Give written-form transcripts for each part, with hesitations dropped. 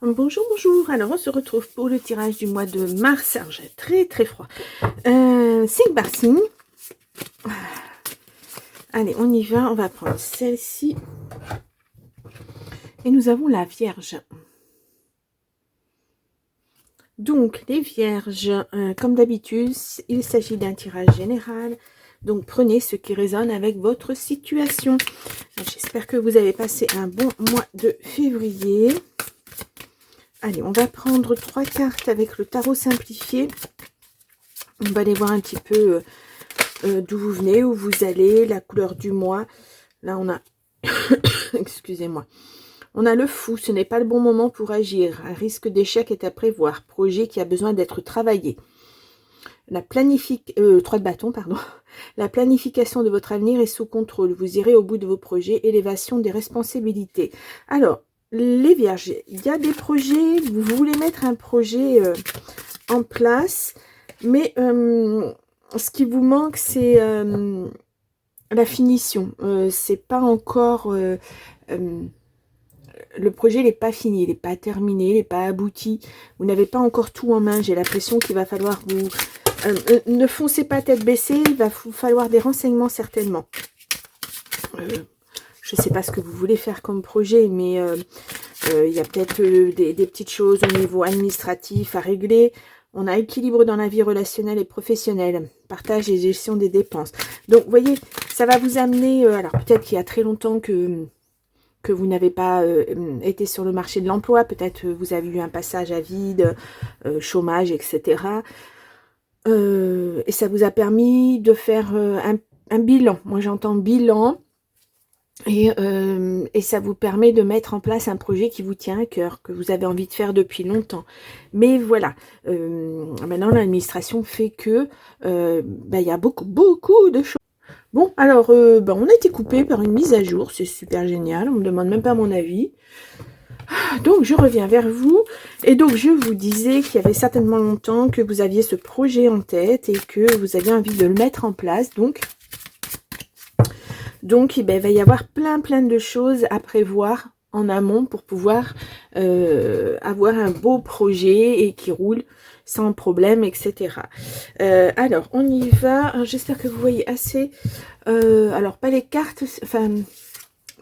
Bonjour, bonjour. Alors, on se retrouve pour le tirage du mois de mars. Alors, j'ai très, très froid. 5 par signe. Allez, on y va. On va prendre celle-ci. Et nous avons la Vierge. Donc, les Vierges, comme d'habitude, il s'agit d'un tirage général. Donc, prenez ce qui résonne avec votre situation. J'espère que vous avez passé un bon mois de février. Allez, on va prendre 3 cartes avec le tarot simplifié. On va aller voir un petit peu d'où vous venez, où vous allez, la couleur du mois. Là, on a... Excusez-moi. On a le fou, ce n'est pas le bon moment pour agir. Un risque d'échec est à prévoir. Projet qui a besoin d'être travaillé. La 3 de bâton, pardon. La planification de votre avenir est sous contrôle. Vous irez au bout de vos projets. Élévation des responsabilités. Alors, les Vierges, il y a des projets, vous voulez mettre un projet en place, mais ce qui vous manque, c'est la finition. C'est pas encore... le projet n'est pas fini, il n'est pas terminé, il n'est pas abouti. Vous n'avez pas encore tout en main. J'ai l'impression qu'il va falloir vous... ne foncez pas tête baissée, il va vous falloir des renseignements certainement. Je ne sais pas ce que vous voulez faire comme projet, mais il y a peut-être des petites choses au niveau administratif à régler. On a équilibre dans la vie relationnelle et professionnelle, partage et gestion des dépenses. Donc, vous voyez, ça va vous amener... alors, peut-être qu'il y a très longtemps que vous n'avez pas été sur le marché de l'emploi. Peut-être vous avez eu un passage à vide, chômage, etc. Et ça vous a permis de faire un bilan. Moi, j'entends bilan. Et ça vous permet de mettre en place un projet qui vous tient à cœur, que vous avez envie de faire depuis longtemps. Mais voilà, maintenant l'administration fait que il y a beaucoup de choses. Bon, alors, on a été coupé par une mise à jour, c'est super génial, on me demande même pas mon avis. Donc, je reviens vers vous, et donc je vous disais qu'il y avait certainement longtemps que vous aviez ce projet en tête, et que vous aviez envie de le mettre en place, donc il va y avoir plein de choses à prévoir en amont pour pouvoir avoir un beau projet et qui roule sans problème, etc. Alors, on y va. J'espère que vous voyez assez. Alors, pas les cartes, enfin,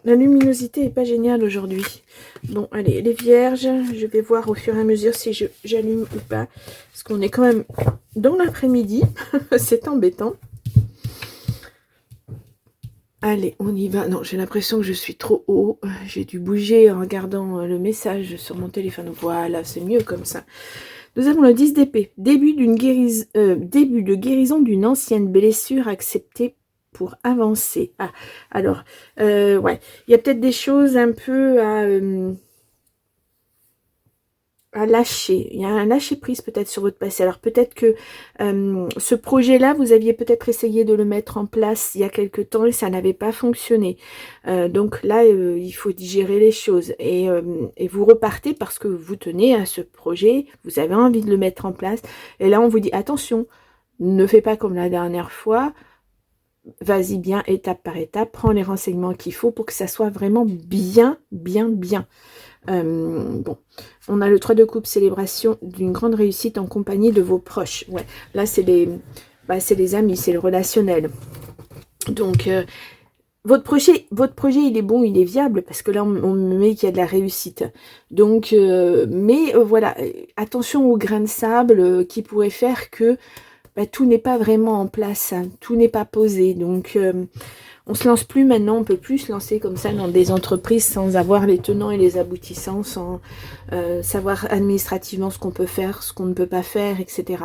la luminosité n'est pas géniale aujourd'hui. Bon, allez, les Vierges, je vais voir au fur et à mesure si j'allume ou pas. Parce qu'on est quand même dans l'après-midi. C'est embêtant. Allez, on y va. Non, j'ai l'impression que je suis trop haut. J'ai dû bouger en regardant le message sur mon téléphone. Voilà, c'est mieux comme ça. Nous avons le 10 d'épée. Début de guérison d'une ancienne blessure acceptée pour avancer. Ah, alors, ouais. Il y a peut-être des choses un peu à lâcher. Il y a un lâcher-prise peut-être sur votre passé. Alors peut-être que ce projet-là, vous aviez peut-être essayé de le mettre en place il y a quelque temps et ça n'avait pas fonctionné. Donc là, il faut digérer les choses. Et vous repartez parce que vous tenez à ce projet, vous avez envie de le mettre en place. Et là, on vous dit, attention, ne fais pas comme la dernière fois. Vas-y bien, étape par étape, prends les renseignements qu'il faut pour que ça soit vraiment bien. Bon, on a le 3 de coupe, célébration d'une grande réussite en compagnie de vos proches. Ouais, là c'est les amis, c'est le relationnel. Donc votre projet il est bon, il est viable parce que là on met qu'il y a de la réussite. Donc voilà, attention aux grains de sable qui pourraient faire que tout n'est pas vraiment en place, hein, tout n'est pas posé. Donc on se lance plus maintenant, on peut plus se lancer comme ça dans des entreprises sans avoir les tenants et les aboutissants, sans savoir administrativement ce qu'on peut faire, ce qu'on ne peut pas faire, etc.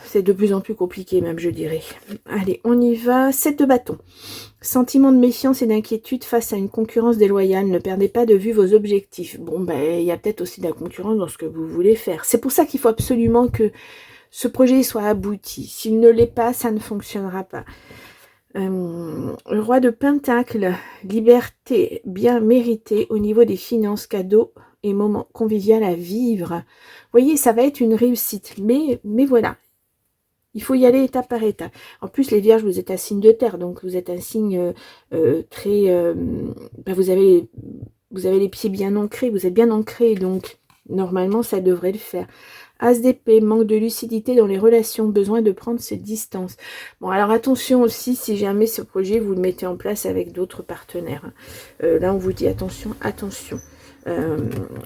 C'est de plus en plus compliqué même, je dirais. Allez, on y va. 7 de bâton. Sentiment de méfiance et d'inquiétude face à une concurrence déloyale. Ne perdez pas de vue vos objectifs. Bon, il y a peut-être aussi de la concurrence dans ce que vous voulez faire. C'est pour ça qu'il faut absolument que ce projet soit abouti. S'il ne l'est pas, ça ne fonctionnera pas. Le roi de Pentacle, liberté bien méritée au niveau des finances, cadeaux et moments conviviaux à vivre. Vous voyez, ça va être une réussite, mais voilà. Il faut y aller étape par étape. En plus, les Vierges, vous êtes un signe de terre, donc vous êtes un signe très... vous avez Vous avez les pieds bien ancrés, vous êtes bien ancrés, donc normalement ça devrait le faire. As d'épée, manque de lucidité dans les relations, besoin de prendre ses distances. Bon, alors attention aussi, si jamais ce projet, vous le mettez en place avec d'autres partenaires. Hein. Là, on vous dit attention, attention.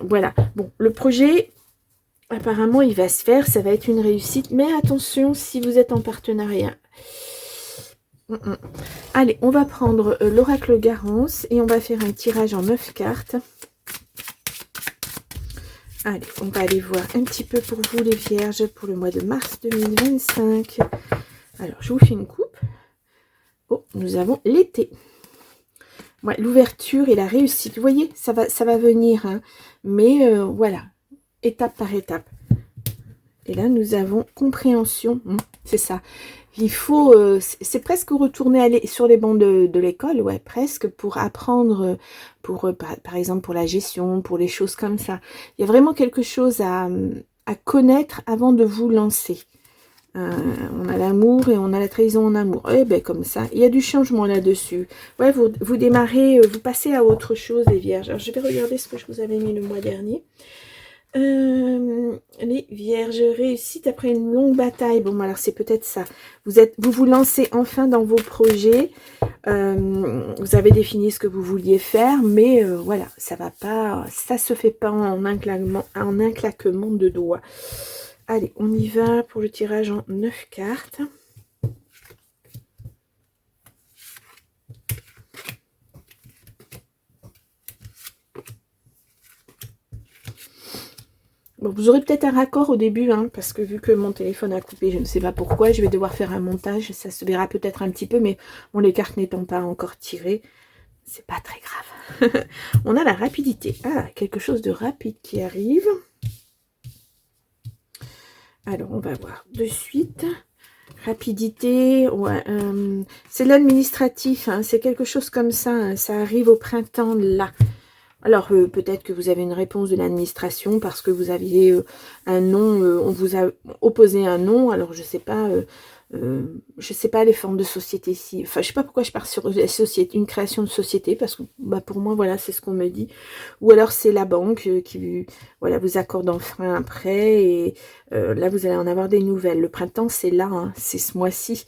Voilà. Bon, le projet, apparemment, il va se faire, ça va être une réussite. Mais attention, si vous êtes en partenariat. Allez, on va prendre l'oracle Garance et on va faire un tirage en 9 cartes. Allez, on va aller voir un petit peu pour vous les vierges pour le mois de mars 2025. Alors, je vous fais une coupe. Oh, nous avons l'été. Ouais, l'ouverture et la réussite. Vous voyez, ça va venir. Hein. Mais voilà, étape par étape. Et là, nous avons compréhension. C'est ça. Il faut, c'est presque retourner sur les bancs de l'école, ouais, presque, pour apprendre, par exemple, pour la gestion, pour les choses comme ça. Il y a vraiment quelque chose à connaître avant de vous lancer. On a l'amour et on a la trahison en amour. Eh ben comme ça, il y a du changement là-dessus. Ouais, vous démarrez, vous passez à autre chose, les vierges. Alors, je vais regarder ce que je vous avais mis le mois dernier. Les vierges, réussite après une longue bataille. Bon, alors c'est peut-être ça. Vous lancez enfin dans vos projets. Vous avez défini ce que vous vouliez faire, mais voilà, ça se fait pas en un claquement de doigts. Allez, on y va pour le tirage en 9 cartes. Bon, vous aurez peut-être un raccord au début, hein, parce que vu que mon téléphone a coupé, je ne sais pas pourquoi, je vais devoir faire un montage, ça se verra peut-être un petit peu, mais bon, les cartes n'étant pas encore tirées, c'est pas très grave. On a la rapidité. Ah, quelque chose de rapide qui arrive. Alors, on va voir de suite. Rapidité, ouais, c'est l'administratif, hein, c'est quelque chose comme ça, hein, ça arrive au printemps là. Alors, peut-être que vous avez une réponse de l'administration parce que vous aviez un nom, on vous a opposé un nom. Alors, je sais pas les formes de société ici. Enfin, je sais pas pourquoi je pars sur la société, une création de société parce que bah, pour moi, voilà, c'est ce qu'on me dit. Ou alors, c'est la banque qui voilà, vous accorde enfin un prêt et là, vous allez en avoir des nouvelles. Le printemps, c'est là, hein, c'est ce mois-ci.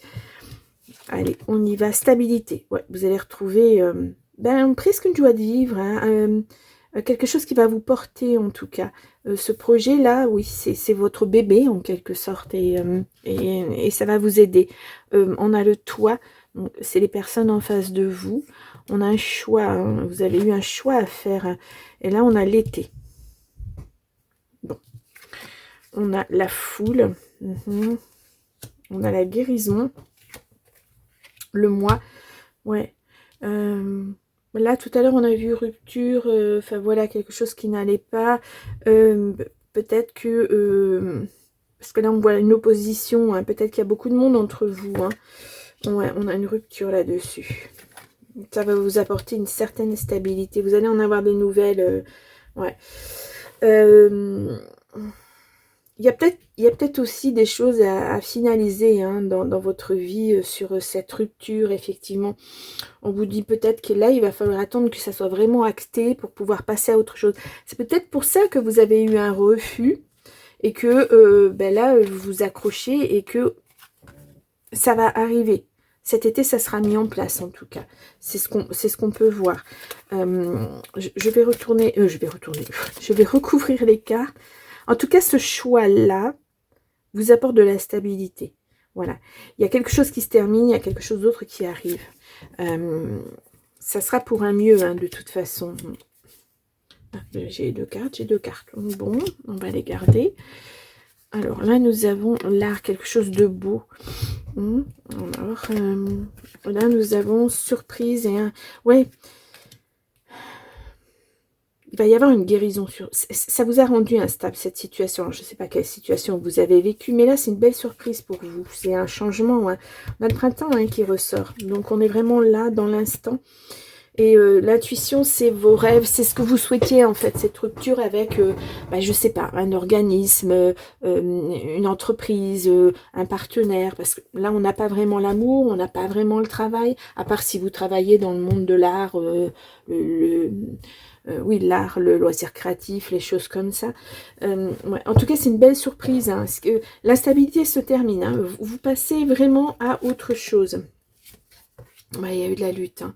Allez, on y va. Stabilité. Ouais, vous allez retrouver... presque une joie de vivre, hein, quelque chose qui va vous porter en tout cas. Ce projet-là, oui, c'est votre bébé en quelque sorte et ça va vous aider. On a le toit, c'est les personnes en face de vous. On a un choix, hein, vous avez eu un choix à faire. Et là, on a l'été. Bon. On a la foule. On a la guérison. Le mois. Ouais. Là, tout à l'heure, on a vu rupture, enfin voilà, quelque chose qui n'allait pas. Peut-être que, parce que là, on voit une opposition, hein, peut-être qu'il y a beaucoup de monde entre vous. Hein. Ouais, on a une rupture là-dessus. Ça va vous apporter une certaine stabilité. Vous allez en avoir des nouvelles. Ouais. Il y a peut-être aussi des choses à finaliser hein, dans votre vie sur cette rupture, effectivement. On vous dit peut-être que là, il va falloir attendre que ça soit vraiment acté pour pouvoir passer à autre chose. C'est peut-être pour ça que vous avez eu un refus et que là, vous vous accrochez et que ça va arriver. Cet été, ça sera mis en place, en tout cas. C'est ce qu'on peut voir. Je vais recouvrir les cartes. En tout cas, ce choix-là vous apporte de la stabilité. Voilà. Il y a quelque chose qui se termine, il y a quelque chose d'autre qui arrive. Ça sera pour un mieux, hein, de toute façon. J'ai deux cartes. Bon, on va les garder. Alors là, nous avons l'art, quelque chose de beau. Alors, là, nous avons surprise et un... Ouais. Il va y avoir une guérison sur... Ça vous a rendu instable, cette situation. Je ne sais pas quelle situation vous avez vécue, mais là, c'est une belle surprise pour vous. C'est un changement. Hein. On a le printemps hein, qui ressort. Donc, on est vraiment là, dans l'instant. Et l'intuition, c'est vos rêves, c'est ce que vous souhaitiez en fait, cette rupture avec, je sais pas, un organisme, une entreprise, un partenaire. Parce que là, on n'a pas vraiment l'amour, on n'a pas vraiment le travail, à part si vous travaillez dans le monde de l'art, oui, l'art, le loisir créatif, les choses comme ça. Ouais. En tout cas, c'est une belle surprise. Hein, parce que l'instabilité se termine. Hein, vous passez vraiment à autre chose. Ouais, il y a eu de la lutte. Hein.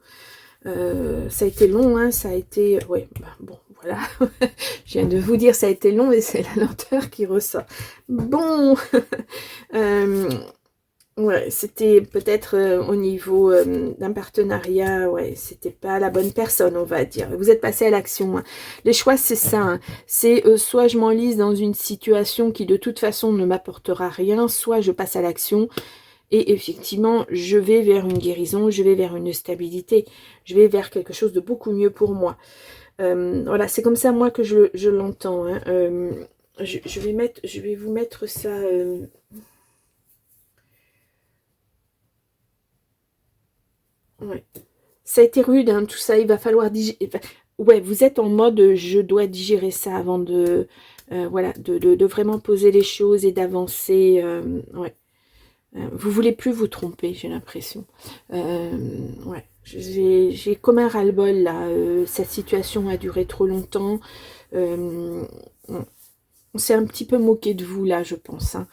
Ça a été long, hein, ça a été... Ouais, bon, voilà. Je viens de vous dire, ça a été long, et c'est la lenteur qui ressort. Bon, ouais, c'était peut-être au niveau d'un partenariat, ouais, c'était pas la bonne personne, on va dire. Vous êtes passé à l'action. Hein. Les choix, c'est ça. Hein. C'est soit je m'enlise dans une situation qui de toute façon ne m'apportera rien, soit je passe à l'action. Et effectivement, je vais vers une guérison, je vais vers une stabilité, je vais vers quelque chose de beaucoup mieux pour moi. Voilà, c'est comme ça moi que je l'entends. Hein. Je vais vous mettre ça. Ouais. Ça a été rude, hein, tout ça. Il va falloir digérer. Ouais, vous êtes en mode je dois digérer ça avant de, voilà, de vraiment poser les choses et d'avancer. Ouais. Vous voulez plus vous tromper, j'ai l'impression. Ouais, j'ai comme un ras-le-bol là. Cette situation a duré trop longtemps. On s'est un petit peu moqué de vous là, je pense. Hein.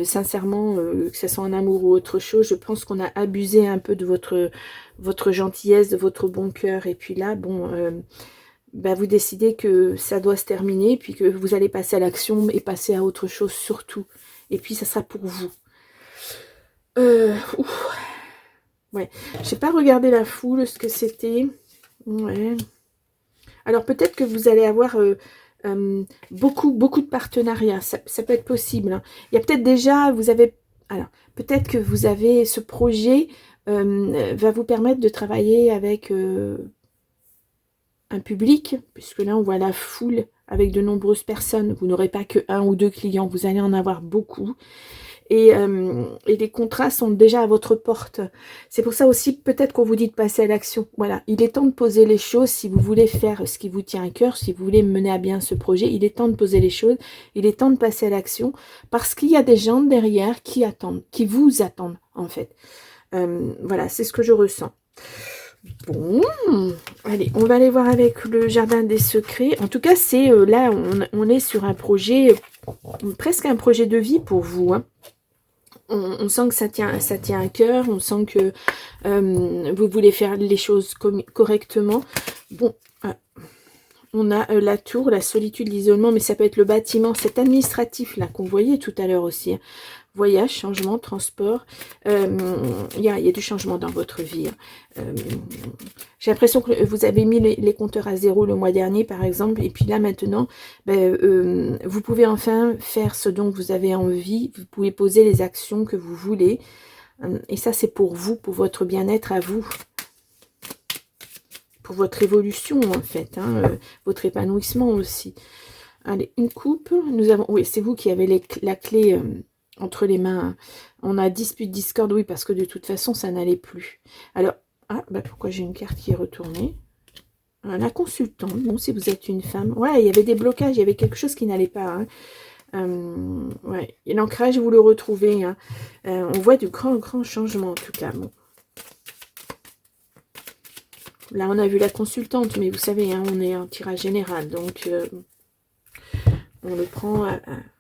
Sincèrement, que ce soit en amour ou autre chose, je pense qu'on a abusé un peu de votre gentillesse, de votre bon cœur. Et puis là, bon, vous décidez que ça doit se terminer, puis que vous allez passer à l'action et passer à autre chose surtout. Et puis ça sera pour vous. Ouais, j'ai pas regardé la foule, ce que c'était. Ouais. Alors peut-être que vous allez avoir beaucoup de partenariats. Ça peut être possible. Hein. Il y a peut-être déjà, vous avez. Alors peut-être que vous avez ce projet va vous permettre de travailler avec un public, puisque là on voit la foule avec de nombreuses personnes. Vous n'aurez pas que un ou deux clients, vous allez en avoir beaucoup. Et les contrats sont déjà à votre porte. C'est pour ça aussi, peut-être qu'on vous dit de passer à l'action. Voilà, il est temps de poser les choses si vous voulez faire ce qui vous tient à cœur, si vous voulez mener à bien ce projet. Il est temps de poser les choses, il est temps de passer à l'action, parce qu'il y a des gens derrière qui attendent, qui vous attendent, en fait. Voilà, c'est ce que je ressens. Bon, allez, on va aller voir avec le jardin des secrets. En tout cas, c'est là, on est sur un projet, presque un projet de vie pour vous, hein. On sent que ça tient à cœur, on sent que vous voulez faire les choses correctement. Bon, on a la tour, la solitude, l'isolement, mais ça peut être le bâtiment, cet administratif là qu'on voyait tout à l'heure aussi. Hein. Voyage, changement, transport, il y a du changement dans votre vie. J'ai l'impression que vous avez mis les compteurs à zéro le mois dernier, par exemple, et puis là, maintenant, vous pouvez enfin faire ce dont vous avez envie, vous pouvez poser les actions que vous voulez, et ça, c'est pour vous, pour votre bien-être à vous, pour votre évolution, en fait, hein, votre épanouissement aussi. Allez, une coupe, nous avons, oui, c'est vous qui avez la clé... entre les mains, on a dispute, discorde, oui, parce que de toute façon, ça n'allait plus. Alors, pourquoi j'ai une carte qui est retournée? La consultante, bon, si vous êtes une femme, ouais, il y avait des blocages, il y avait quelque chose qui n'allait pas. Hein. Ouais, et l'ancrage, vous le retrouvez. Hein. On voit du grand changement, en tout cas. Bon. Là, on a vu la consultante, mais vous savez, hein, on est en tirage général, donc on le prend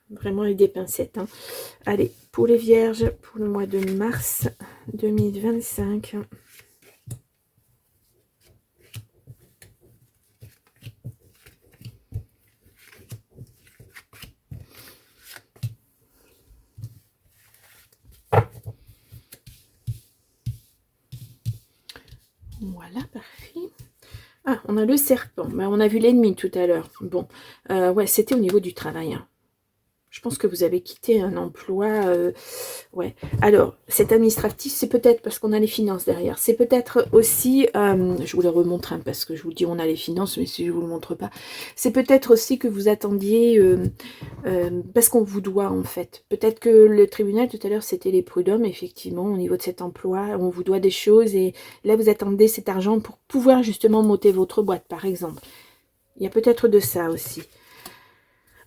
vraiment avec des pincettes. Hein. Allez, pour les vierges, pour le mois de mars 2025. Voilà, parfait. Ah, on a le serpent. On a vu l'ennemi tout à l'heure. Bon, ouais, c'était au niveau du travail. Hein. Je pense que vous avez quitté un emploi. Ouais. Alors, cet administratif, c'est peut-être parce qu'on a les finances derrière. C'est peut-être aussi, je vous le remontre, hein, parce que je vous dis on a les finances, mais si je vous le montre pas, c'est peut-être aussi que vous attendiez, parce qu'on vous doit en fait. Peut-être que le tribunal tout à l'heure c'était les prud'hommes, effectivement, au niveau de cet emploi, on vous doit des choses et là vous attendez cet argent pour pouvoir justement monter votre boîte, par exemple. Il y a peut-être de ça aussi.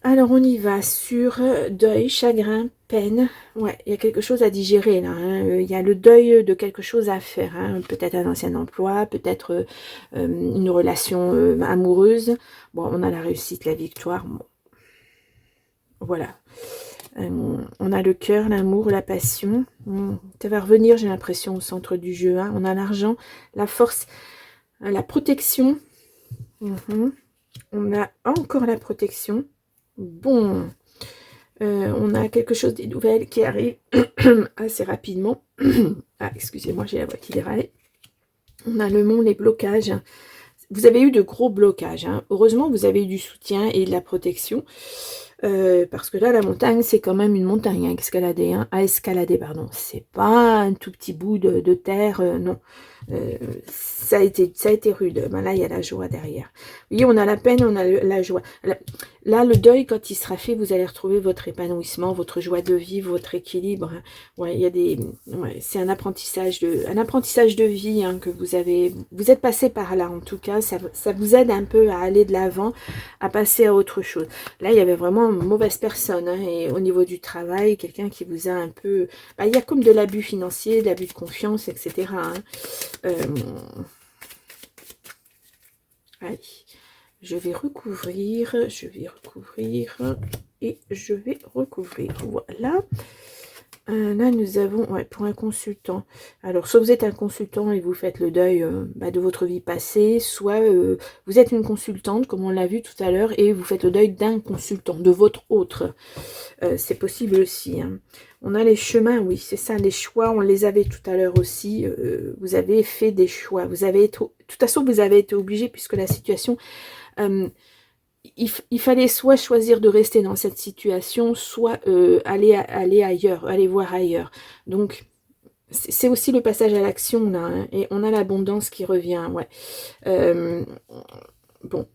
Alors, on y va sur deuil, chagrin, peine. Ouais, il y a quelque chose à digérer là. Hein. Il y a le deuil de quelque chose à faire. Hein. Peut-être un ancien emploi, peut-être une relation amoureuse. Bon, on a la réussite, la victoire. Bon. Voilà. On a le cœur, l'amour, la passion. Ça va revenir, j'ai l'impression, au centre du jeu. Hein. On a l'argent, la force, la protection. On a encore la protection. Bon, on a quelque chose, des nouvelles qui arrivent assez rapidement. Ah, excusez-moi, j'ai la voix qui déraille. On a le monde, les blocages. Vous avez eu de gros blocages. Hein. Heureusement, vous avez eu du soutien et de la protection. Parce que là, la montagne, c'est quand même une montagne à escalader. Hein, à escalader, pardon. C'est pas un tout petit bout de terre, non. Ça a été rude. Ben là, il y a la joie derrière. Oui, on a la peine, on a la joie. Là, le deuil, quand il sera fait, vous allez retrouver votre épanouissement, votre joie de vivre, votre équilibre. Ouais, il y a des, ouais, c'est un apprentissage de vie hein, que vous êtes passé par là en tout cas. Ça vous aide un peu à aller de l'avant, à passer à autre chose. Là, il y avait vraiment une mauvaise personne hein, et au niveau du travail, quelqu'un qui vous a un peu, il y a comme de l'abus financier, de l'abus de confiance, etc. Hein. Allez, je vais recouvrir et je vais recouvrir. Voilà. Là, nous avons, ouais, pour un consultant. Alors, soit vous êtes un consultant et vous faites le deuil de votre vie passée, soit vous êtes une consultante, comme on l'a vu tout à l'heure, et vous faites le deuil d'un consultant, de votre autre. C'est possible aussi. Hein. On a les chemins, oui, c'est ça, les choix, on les avait tout à l'heure aussi. Vous avez fait des choix. De toute façon, vous avez été obligé, puisque la situation... il fallait soit choisir de rester dans cette situation, soit aller ailleurs, aller voir ailleurs. Donc, c'est aussi le passage à l'action, là, hein, et on a l'abondance qui revient, ouais. Bon,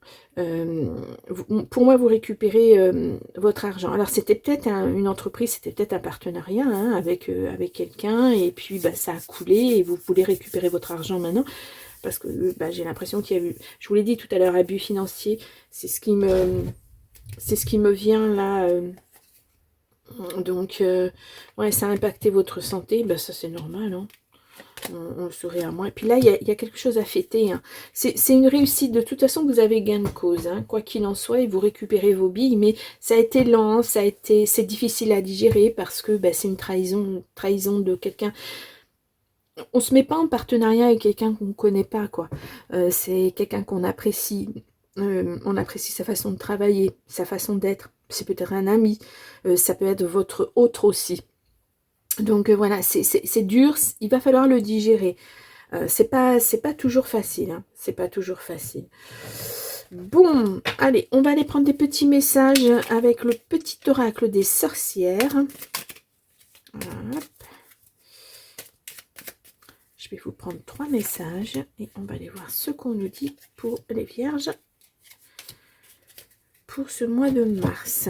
pour moi, vous récupérez votre argent. Alors, c'était peut-être une entreprise, c'était peut-être un partenariat hein, avec quelqu'un, et puis ça a coulé, et vous voulez récupérer votre argent maintenant. Parce que j'ai l'impression qu'il y a eu, je vous l'ai dit tout à l'heure, abus financier, c'est ce qui me vient là. Donc, ouais, ça a impacté votre santé, ça c'est normal, hein. On le saurait à moins. Et puis là, il y a quelque chose à fêter. Hein. C'est une réussite. De toute façon, vous avez gain de cause. Hein. Quoi qu'il en soit, et vous récupérez vos billes. Mais ça a été lent, c'est difficile à digérer parce que c'est une trahison de quelqu'un. On se met pas en partenariat avec quelqu'un qu'on ne connaît pas, quoi. C'est quelqu'un qu'on apprécie. On apprécie sa façon de travailler, sa façon d'être. C'est peut-être un ami. Ça peut être votre autre aussi. Donc voilà, c'est dur. Il va falloir le digérer. C'est pas toujours facile. Hein. C'est pas toujours facile. Bon, allez, on va aller prendre des petits messages avec le petit oracle des sorcières. Voilà. Je vais vous prendre 3 messages et on va aller voir ce qu'on nous dit pour les vierges pour ce mois de mars.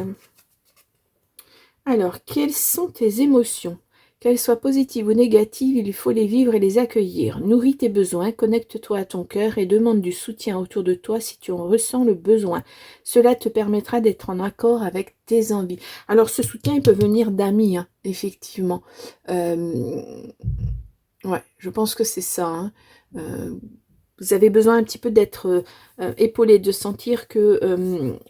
Alors, quelles sont tes émotions? Qu'elles soient positives ou négatives, il faut les vivre et les accueillir. Nourris tes besoins, connecte-toi à ton cœur et demande du soutien autour de toi si tu en ressens le besoin. Cela te permettra d'être en accord avec tes envies. Alors, ce soutien, il peut venir d'amis, hein, effectivement. Ouais, je pense que c'est ça. Hein. Vous avez besoin un petit peu d'être épaulé, de sentir que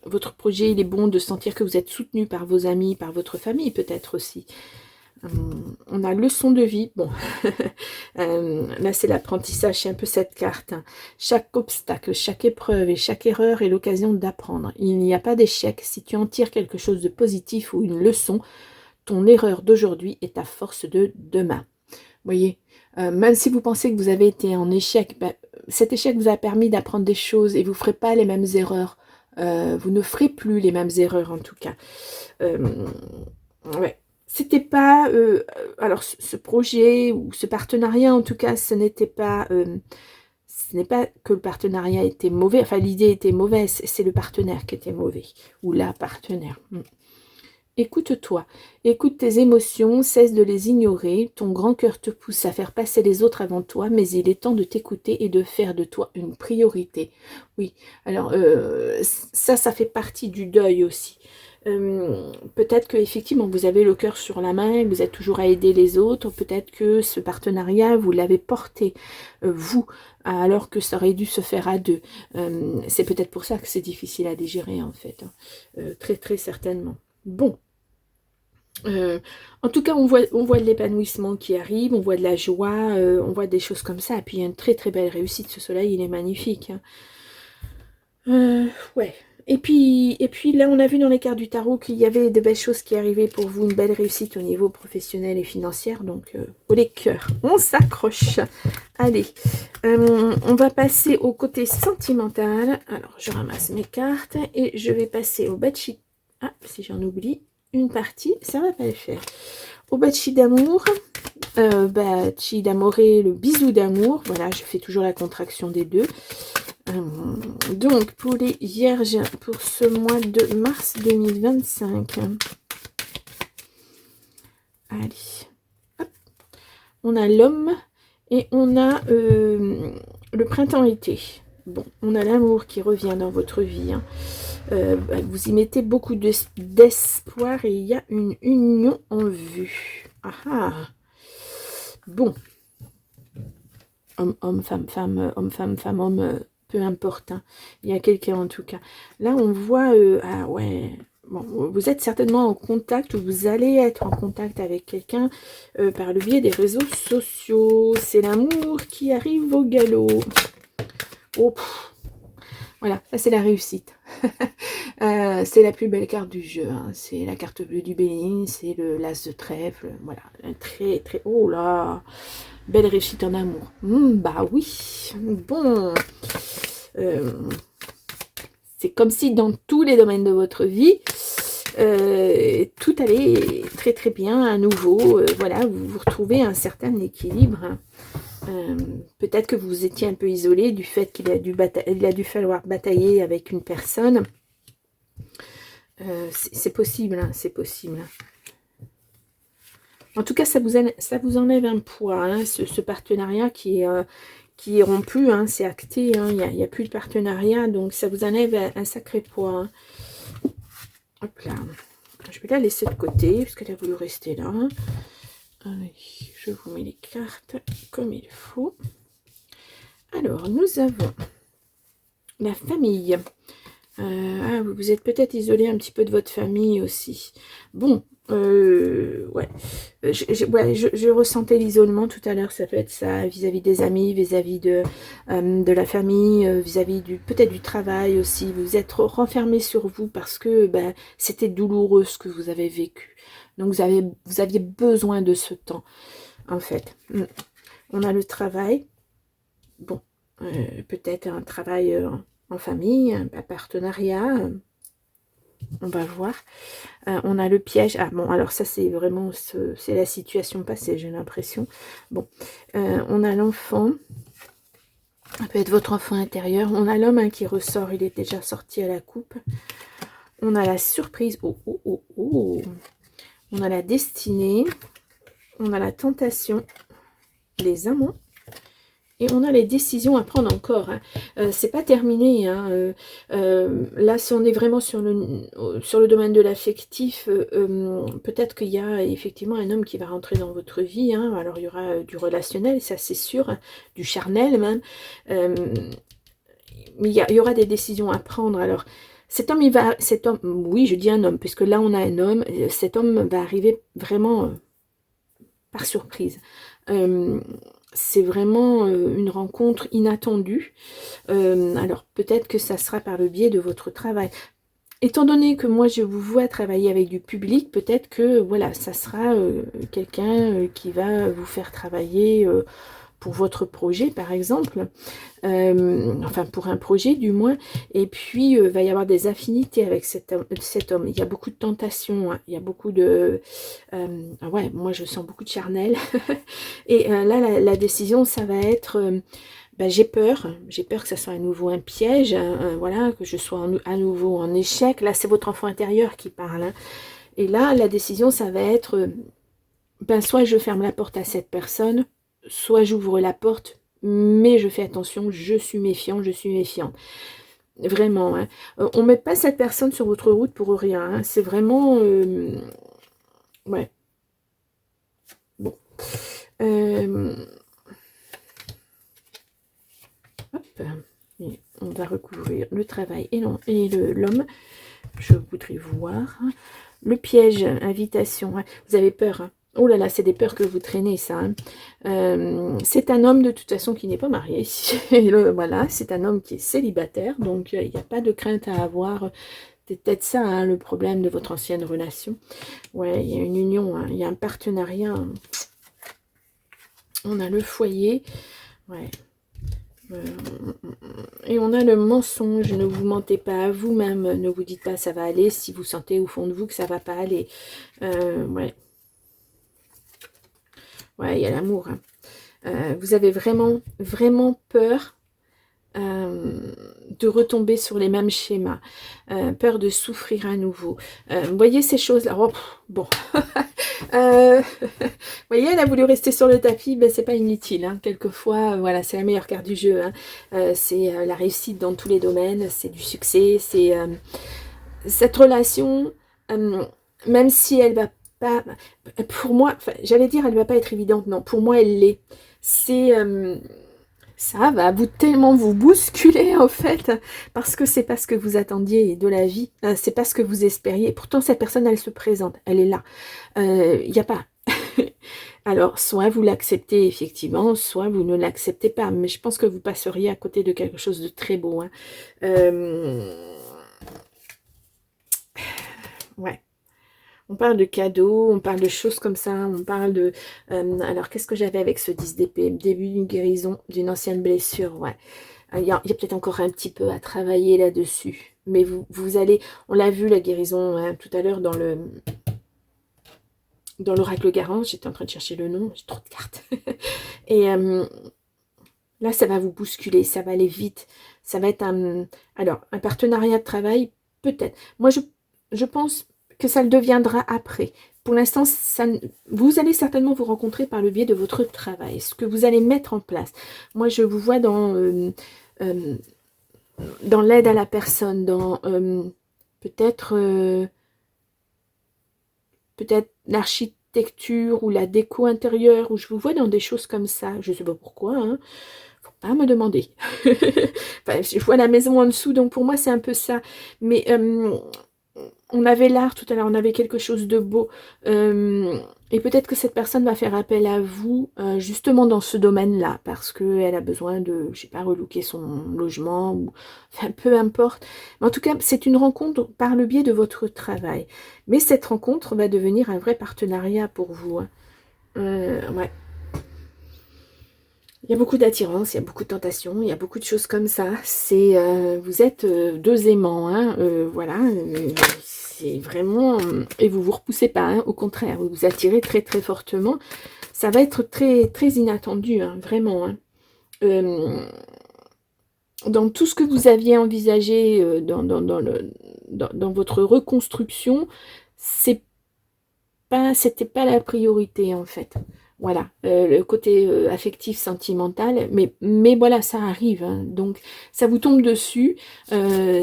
votre projet il est bon, de sentir que vous êtes soutenu par vos amis, par votre famille peut-être aussi. On a leçon de vie. Bon, là c'est l'apprentissage, c'est un peu cette carte. Hein. Chaque obstacle, chaque épreuve et chaque erreur est l'occasion d'apprendre. Il n'y a pas d'échec. Si tu en tires quelque chose de positif ou une leçon, ton erreur d'aujourd'hui est ta force de demain. Vous voyez, même si vous pensez que vous avez été en échec, cet échec vous a permis d'apprendre des choses et vous ne ferez pas les mêmes erreurs Vous ne ferez plus les mêmes erreurs en tout cas. Ouais. C'était pas... alors ce projet ou ce partenariat en tout cas, ce n'était pas... ce n'est pas que le partenariat était mauvais, enfin l'idée était mauvaise, c'est le partenaire qui était mauvais, ou la partenaire. Écoute-toi, écoute tes émotions, cesse de les ignorer, ton grand cœur te pousse à faire passer les autres avant toi, mais il est temps de t'écouter et de faire de toi une priorité. Oui, alors ça fait partie du deuil aussi. Peut-être que effectivement vous avez le cœur sur la main, vous êtes toujours à aider les autres, peut-être que ce partenariat vous l'avez porté, vous, alors que ça aurait dû se faire à deux. C'est peut-être pour ça que c'est difficile à digérer en fait, hein. Très très certainement. Bon, en tout cas, on voit de l'épanouissement qui arrive, on voit de la joie, on voit des choses comme ça. Et puis, il y a une très très belle réussite. Ce soleil, il est magnifique, hein. Ouais. Et puis là, on a vu dans les cartes du tarot qu'il y avait de belles choses qui arrivaient pour vous, une belle réussite au niveau professionnel et financier. Donc, au les cœurs, on s'accroche. Allez, on va passer au côté sentimental. Alors, je ramasse mes cartes et je vais passer au bachi. Ah, si j'en oublie une partie, ça va pas le faire. Au bachi d'amour, bachi d'amoré, le bisou d'amour. Voilà, je fais toujours la contraction des deux. Donc, pour les vierges, pour ce mois de mars 2025. Allez. Hop. On a l'homme et on a le printemps-été. Bon, on a l'amour qui revient dans votre vie, hein. Vous y mettez beaucoup d'espoir et il y a une union en vue. Ah ah. Bon. Homme, femme, femme, homme, femme, femme, homme, peu importe, hein. Il y a quelqu'un en tout cas. Là, on voit... ah ouais... Bon, vous êtes certainement en contact ou vous allez être en contact avec quelqu'un par le biais des réseaux sociaux. C'est l'amour qui arrive au galop. Oh, voilà, ça c'est la réussite. C'est la plus belle carte du jeu, hein. C'est la carte bleue du Bénin, c'est le l'as de trèfle. Voilà, très très... Oh là, belle réussite en amour. Bah oui, bon... c'est comme si dans tous les domaines de votre vie, tout allait très très bien à nouveau. Voilà, vous retrouvez un certain équilibre, hein. Peut-être que vous étiez un peu isolé du fait qu'il a dû falloir batailler avec une personne. C'est possible, hein, c'est possible. En tout cas, ça vous enlève un poids, hein, ce partenariat qui est rompu, hein, c'est acté, hein, il n'y a plus de partenariat, donc ça vous enlève un sacré poids, hein. Hop là, je vais la laisser de côté, parce qu'elle a voulu rester là. Allez, je vous mets les cartes comme il faut. Alors, nous avons la famille. Ah, vous êtes peut-être isolé un petit peu de votre famille aussi. Bon, ouais. Je ressentais l'isolement tout à l'heure, ça peut être ça, vis-à-vis des amis, vis-à-vis de la famille, vis-à-vis peut-être du travail aussi. Vous êtes renfermé sur vous parce que c'était douloureux ce que vous avez vécu. Donc vous aviez besoin de ce temps, en fait. On a le travail. Bon, peut-être un travail en famille, un partenariat, on va voir. On a le piège. Ah bon, alors ça c'est vraiment, c'est la situation passée, j'ai l'impression. Bon, on a l'enfant. Ça peut être votre enfant intérieur. On a l'homme, hein, qui ressort, il est déjà sorti à la coupe. On a la surprise. Oh, oh, oh, oh. On a la destinée. On a la tentation. Les amants. Et on a les décisions à prendre encore, hein. C'est pas terminé, hein. Là, si on est vraiment sur le domaine de l'affectif, peut-être qu'il y a effectivement un homme qui va rentrer dans votre vie, hein. Alors, il y aura du relationnel, ça c'est sûr, hein, du charnel même. Mais il y aura des décisions à prendre. Alors, cet homme, oui, je dis un homme, puisque là, on a un homme. Cet homme va arriver vraiment par surprise. C'est vraiment une rencontre inattendue. Alors, peut-être que ça sera par le biais de votre travail. Étant donné que moi, je vous vois travailler avec du public, peut-être que, voilà, ça sera quelqu'un qui va vous faire travailler pour votre projet, par exemple, enfin pour un projet du moins, et puis va y avoir des affinités avec cet homme. Il y a beaucoup de tentations, hein. Il y a beaucoup de... ah ouais, moi je sens beaucoup de charnel. Et là, la décision, ça va être... ben, j'ai peur que ça soit à nouveau un piège, voilà, que je sois à nouveau en échec. Là, c'est votre enfant intérieur qui parle, hein. Et là, la décision, ça va être, ben, soit je ferme la porte à cette personne, soit j'ouvre la porte, mais je fais attention, je suis méfiant, je suis méfiante. Vraiment, hein. On ne met pas cette personne sur votre route pour rien, hein. C'est vraiment... ouais. Bon. Hop. Et on va recouvrir le travail et l'homme. Je voudrais voir. Le piège, invitation. Vous avez peur, hein. Oh là là, c'est des peurs que vous traînez, ça, hein. C'est un homme, de toute façon, qui n'est pas marié. Voilà, c'est un homme qui est célibataire. Donc, il n'y a pas de crainte à avoir. C'est peut-être ça, hein, le problème de votre ancienne relation. Ouais, il y a une union, hein, il y a un partenariat. On a le foyer. Ouais. Et on a le mensonge. Ne vous mentez pas à vous-même. Ne vous dites pas ça va aller si vous sentez au fond de vous que ça va pas aller. Ouais. Ouais, il y a l'amour, hein. Vous avez vraiment, vraiment peur de retomber sur les mêmes schémas. Peur de souffrir à nouveau. Vous voyez ces choses-là. Oh, bon. Vous voyez, elle a voulu rester sur le tapis, ben, c'est pas inutile, hein. Quelquefois, voilà, c'est la meilleure carte du jeu, hein. C'est la réussite dans tous les domaines, c'est du succès, c'est cette relation, même si elle va pas, pour moi, enfin, j'allais dire elle va pas être évidente, non, pour moi elle l'est. C'est ça va tellement vous bousculer en fait, parce que c'est pas ce que vous attendiez de la vie, c'est pas ce que vous espériez. Pourtant cette personne elle se présente, elle est là. Il n'y a pas. Alors, soit vous l'acceptez effectivement, soit vous ne l'acceptez pas. Mais je pense que vous passeriez à côté de quelque chose de très beau, hein. Ouais. On parle de cadeaux, on parle de choses comme ça, on parle de... alors, qu'est-ce que j'avais avec ce 10 d'épée? Début d'une guérison, d'une ancienne blessure, ouais. Il y a peut-être encore un petit peu à travailler là-dessus. Mais vous allez... On l'a vu, la guérison, hein, tout à l'heure dans l'oracle Garance, j'étais en train de chercher le nom, j'ai trop de cartes. Et là, ça va vous bousculer, ça va aller vite. Ça va être alors, un partenariat de travail, peut-être. Moi, je pense que ça le deviendra après. Pour l'instant, vous allez certainement vous rencontrer par le biais de votre travail, ce que vous allez mettre en place. Moi, je vous vois dans l'aide à la personne, dans peut-être l'architecture ou la déco intérieure, où je vous vois dans des choses comme ça. Je ne sais pas pourquoi, hein. Faut pas me demander. Enfin, je vois la maison en dessous, donc pour moi c'est un peu ça. Mais on avait l'art tout à l'heure, on avait quelque chose de beau. Et peut-être que cette personne va faire appel à vous justement dans ce domaine-là, parce qu'elle a besoin de, je sais pas, relooker son logement, ou enfin, peu importe. Mais en tout cas, c'est une rencontre par le biais de votre travail. Mais cette rencontre va devenir un vrai partenariat pour vous, hein. Ouais. Il y a beaucoup d'attirance, il y a beaucoup de tentations, il y a beaucoup de choses comme ça. C'est, vous êtes deux aimants, hein, voilà. C'est vraiment... et vous vous repoussez pas, hein, au contraire, vous vous attirez très très fortement. Ça va être très très inattendu, hein, vraiment, hein. Dans tout ce que vous aviez envisagé dans votre reconstruction, c'était pas la priorité en fait. Voilà, le côté affectif, sentimental, mais voilà, ça arrive, hein. Donc ça vous tombe dessus,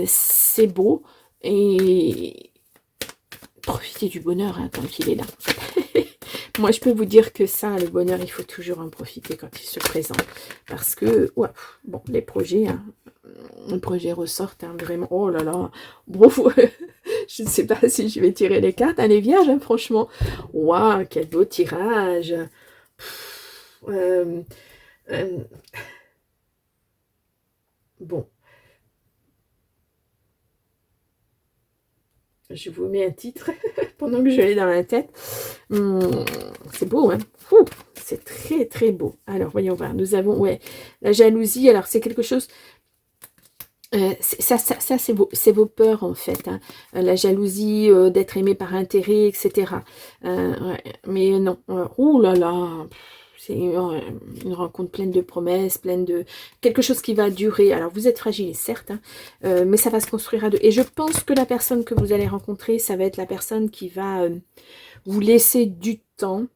c'est beau, et profitez du bonheur, hein, tant qu'il est là. Moi, je peux vous dire que ça, le bonheur, il faut toujours en profiter quand il se présente. Parce que, ouais, bon, les projets, hein, les projets ressortent, hein, vraiment. Oh là là, bon, je ne sais pas si je vais tirer les cartes. Elle est vierge, hein, franchement. Waouh, quel beau tirage. Euh, euh, bon. Je vous mets un titre pendant que je l'ai dans la tête. C'est beau, hein. C'est très, très beau. Alors, voyons voir. Nous avons, ouais, la jalousie. Alors, c'est quelque chose... ça c'est vos peurs, en fait. Hein. La jalousie, d'être aimé par intérêt, etc. Ouais. Mais non. Ouh là là. C'est une rencontre pleine de promesses, pleine de... quelque chose qui va durer. Alors, vous êtes fragile, certes, hein, mais ça va se construire à deux. Et je pense que la personne que vous allez rencontrer, ça va être la personne qui va vous laisser du temps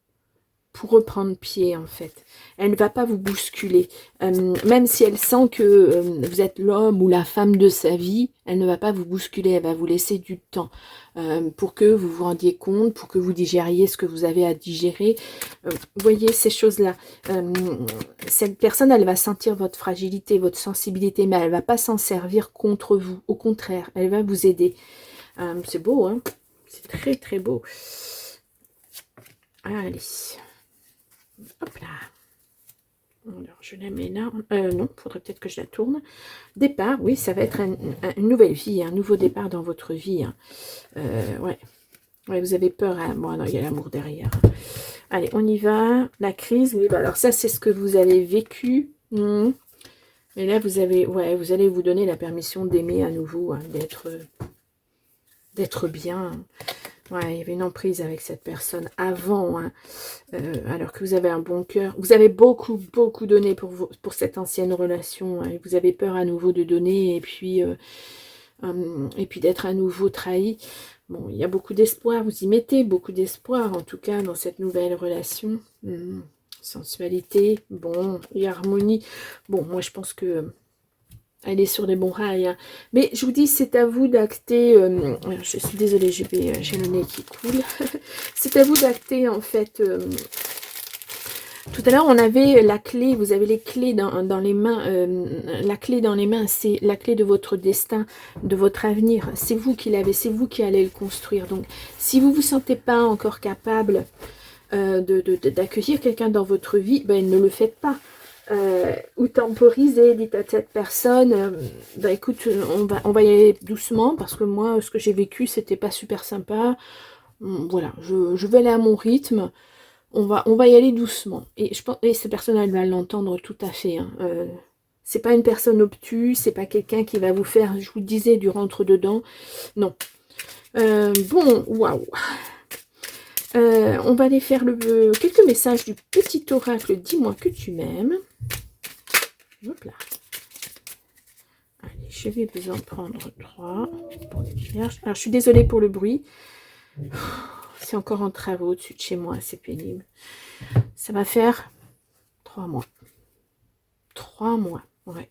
pour reprendre pied, en fait. Elle ne va pas vous bousculer. Même si elle sent que vous êtes l'homme ou la femme de sa vie, elle ne va pas vous bousculer, elle va vous laisser du temps pour que vous vous rendiez compte, pour que vous digériez ce que vous avez à digérer. Vous voyez ces choses-là. Cette personne, elle va sentir votre fragilité, votre sensibilité, mais elle ne va pas s'en servir contre vous. Au contraire, elle va vous aider. C'est beau, hein? C'est très, très beau. Allez. Hop là. Alors, je la mets là. Non, il faudrait peut-être que je la tourne. Départ, oui, ça va être une nouvelle vie, un nouveau départ dans votre vie. Hein. Ouais. Ouais, vous avez peur. Hein. Bon, non, il y a l'amour derrière. Allez, on y va. La crise, oui, bah alors ça, c'est ce que vous avez vécu. Et là, vous avez, ouais, vous allez vous donner la permission d'aimer à nouveau, hein, d'être bien. Ouais, il y avait une emprise avec cette personne avant, hein, alors que vous avez un bon cœur. Vous avez beaucoup, beaucoup donné pour cette ancienne relation. Hein, et vous avez peur à nouveau de donner et puis d'être à nouveau trahi. Bon, il y a beaucoup d'espoir. Vous y mettez beaucoup d'espoir, en tout cas, dans cette nouvelle relation. Sensualité, bon, et harmonie. Bon, moi, je pense que... elle est sur les bons rails. Hein. Mais je vous dis, c'est à vous d'acter... je suis désolée, j'ai le nez qui coule. C'est à vous d'acter, en fait... tout à l'heure, on avait la clé. Vous avez les clés dans les mains. La clé dans les mains, c'est la clé de votre destin, de votre avenir. C'est vous qui l'avez. C'est vous qui allez le construire. Donc, si vous ne vous sentez pas encore capable d'accueillir quelqu'un dans votre vie, ben, ne le faites pas. Ou temporiser, dites à cette personne, bah écoute, on va y aller doucement, parce que moi, ce que j'ai vécu, c'était pas super sympa. Voilà, je vais aller à mon rythme, on va y aller doucement. Et je pense, et cette personne, elle va l'entendre tout à fait. Hein. C'est pas une personne obtuse, c'est pas quelqu'un qui va vous faire, je vous disais, du rentre-dedans. Non. Bon, waouh. On va aller faire quelques messages du petit oracle. Dis-moi que tu m'aimes. Hop là. Allez, je vais vous en prendre 3 pour les vierges. Alors, je suis désolée pour le bruit. C'est encore en travaux au-dessus de chez moi. C'est pénible. Ça va faire 3 mois. 3 mois. Ouais.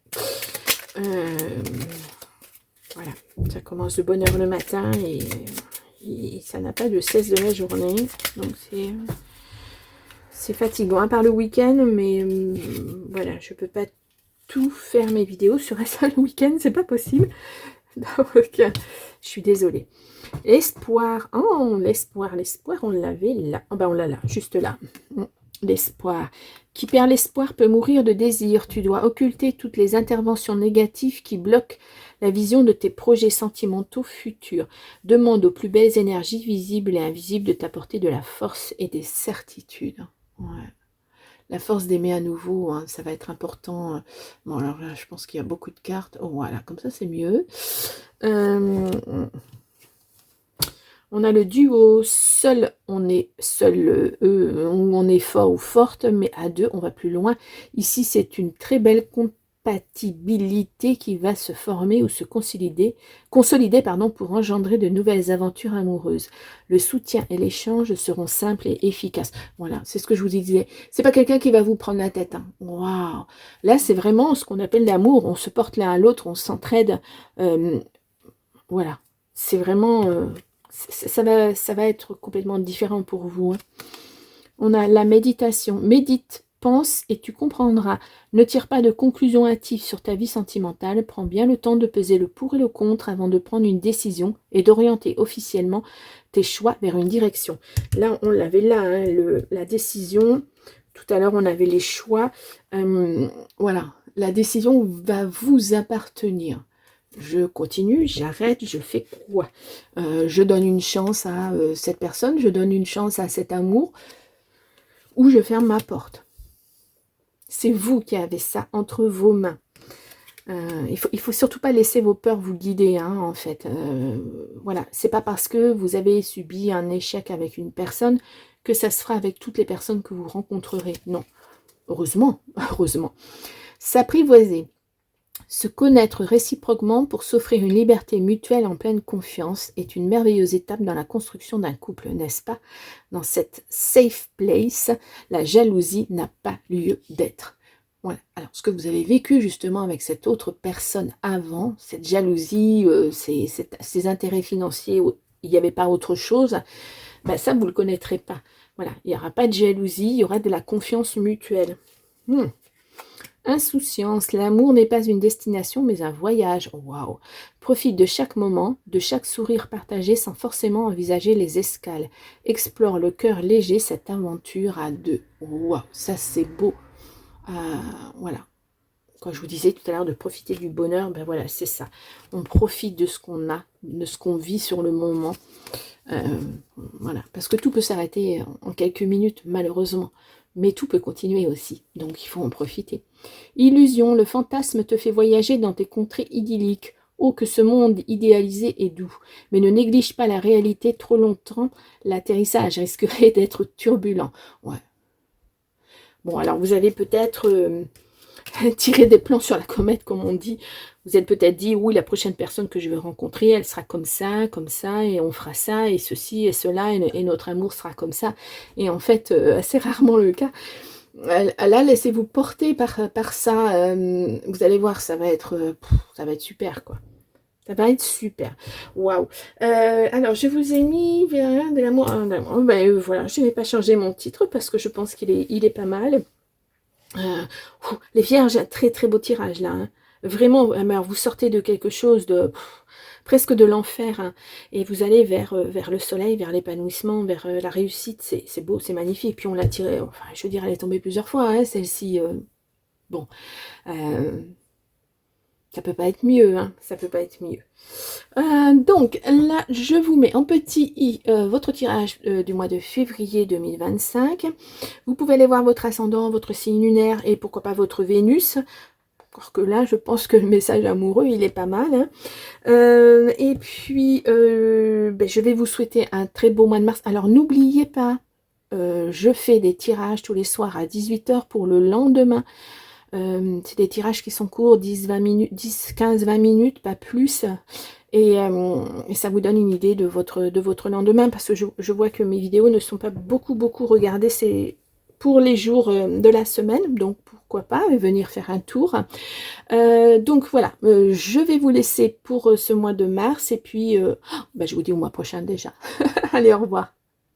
Voilà. Ça commence de bonne heure le matin et ça n'a pas de cesse de la journée. Donc, c'est fatigant. À part le week-end, mais voilà, je peux pas tout faire mes vidéos sur un seul week-end, c'est pas possible. Donc, je suis désolée. L'espoir, oh, l'espoir, on l'avait là. Oh, ben, on l'a là, juste là. L'espoir. Qui perd l'espoir peut mourir de désir. Tu dois occulter toutes les interventions négatives qui bloquent la vision de tes projets sentimentaux futurs. Demande aux plus belles énergies visibles et invisibles de t'apporter de la force et des certitudes. Ouais. La force d'aimer à nouveau, hein, ça va être important. Bon, alors là, je pense qu'il y a beaucoup de cartes. Oh, voilà, comme ça, c'est mieux. On a le duo. Seul, on est on est fort ou forte, mais à deux, on va plus loin. Ici, c'est une très belle compatibilité qui va se former ou se consolider pour engendrer de nouvelles aventures amoureuses. Le soutien et l'échange seront simples et efficaces. Voilà, c'est ce que je vous disais. C'est pas quelqu'un qui va vous prendre la tête. Hein. Waouh. Là, c'est vraiment ce qu'on appelle l'amour. On se porte l'un à l'autre, on s'entraide. Voilà, c'est vraiment... ça va être complètement différent pour vous. Hein. On a la méditation. Médite, pense et tu comprendras. Ne tire pas de conclusions hâtives sur ta vie sentimentale. Prends bien le temps de peser le pour et le contre avant de prendre une décision et d'orienter officiellement tes choix vers une direction. Là, on l'avait là, hein, la décision. Tout à l'heure, on avait les choix. Voilà, la décision va vous appartenir. Je continue, j'arrête, je fais quoi? Je donne une chance à cette personne, je donne une chance à cet amour, ou je ferme ma porte. C'est vous qui avez ça entre vos mains. Il faut surtout pas laisser vos peurs vous guider, hein, en fait. Voilà, c'est pas parce que vous avez subi un échec avec une personne que ça se fera avec toutes les personnes que vous rencontrerez. Non, heureusement, heureusement. S'apprivoiser, se connaître réciproquement pour s'offrir une liberté mutuelle en pleine confiance est une merveilleuse étape dans la construction d'un couple, n'est-ce pas? Dans cette safe place, la jalousie n'a pas lieu d'être. Voilà. Alors, ce que vous avez vécu justement avec cette autre personne avant, cette jalousie, ces intérêts financiers, il n'y avait pas autre chose, ben ça, vous ne le connaîtrez pas. Voilà, il n'y aura pas de jalousie, il y aura de la confiance mutuelle. Insouciance, l'amour n'est pas une destination mais un voyage. Waouh! Profite de chaque moment, de chaque sourire partagé sans forcément envisager les escales. Explore le cœur léger cette aventure à deux. Waouh! Ça c'est beau. Voilà. Quand je vous disais tout à l'heure de profiter du bonheur, ben voilà, c'est ça. On profite de ce qu'on a, de ce qu'on vit sur le moment. Voilà, parce que tout peut s'arrêter en quelques minutes, malheureusement. Mais tout peut continuer aussi, donc il faut en profiter. Illusion, le fantasme te fait voyager dans tes contrées idylliques. Oh, que ce monde idéalisé est doux. Mais ne néglige pas la réalité trop longtemps, l'atterrissage risquerait d'être turbulent. Ouais. Bon, alors vous avez peut-être tiré des plans sur la comète, comme on dit. Vous êtes peut-être dit, oui, la prochaine personne que je vais rencontrer, elle sera comme ça, et on fera ça, et ceci, et cela, et notre amour sera comme ça. Et en fait, assez rarement le cas. Là, laissez-vous porter par ça. Vous allez voir, ça va être super, quoi. Ça va être super. Waouh. Alors, je vous ai mis de l'amour. Voilà, je n'ai pas changé mon titre parce que je pense qu'il est pas mal. Les Vierges, un très très beau tirage là. Hein. Vraiment, alors vous sortez de quelque chose de presque de l'enfer. Hein, et vous allez vers le soleil, vers l'épanouissement, vers la réussite. C'est beau, c'est magnifique. Puis on l'a tiré, enfin, je veux dire, elle est tombée plusieurs fois, hein, celle-ci. Bon. Ça peut pas être mieux, hein, ça peut pas être mieux. Donc là, je vous mets en petit i votre tirage du mois de février 2025. Vous pouvez aller voir votre ascendant, votre signe lunaire et pourquoi pas votre Vénus. Encore que là, je pense que le message amoureux, il est pas mal. Hein. Et puis, je vais vous souhaiter un très beau mois de mars. Alors, n'oubliez pas, je fais des tirages tous les soirs à 18 h pour le lendemain. C'est des tirages qui sont courts, 10-20 minutes, 10, 15, 20 minutes, pas plus. Et ça vous donne une idée de votre lendemain, parce que je vois que mes vidéos ne sont pas beaucoup regardées, c'est pour les jours de la semaine, donc pourquoi pas venir faire un tour. Donc voilà, je vais vous laisser pour ce mois de mars, et puis je vous dis au mois prochain déjà. Allez, au revoir.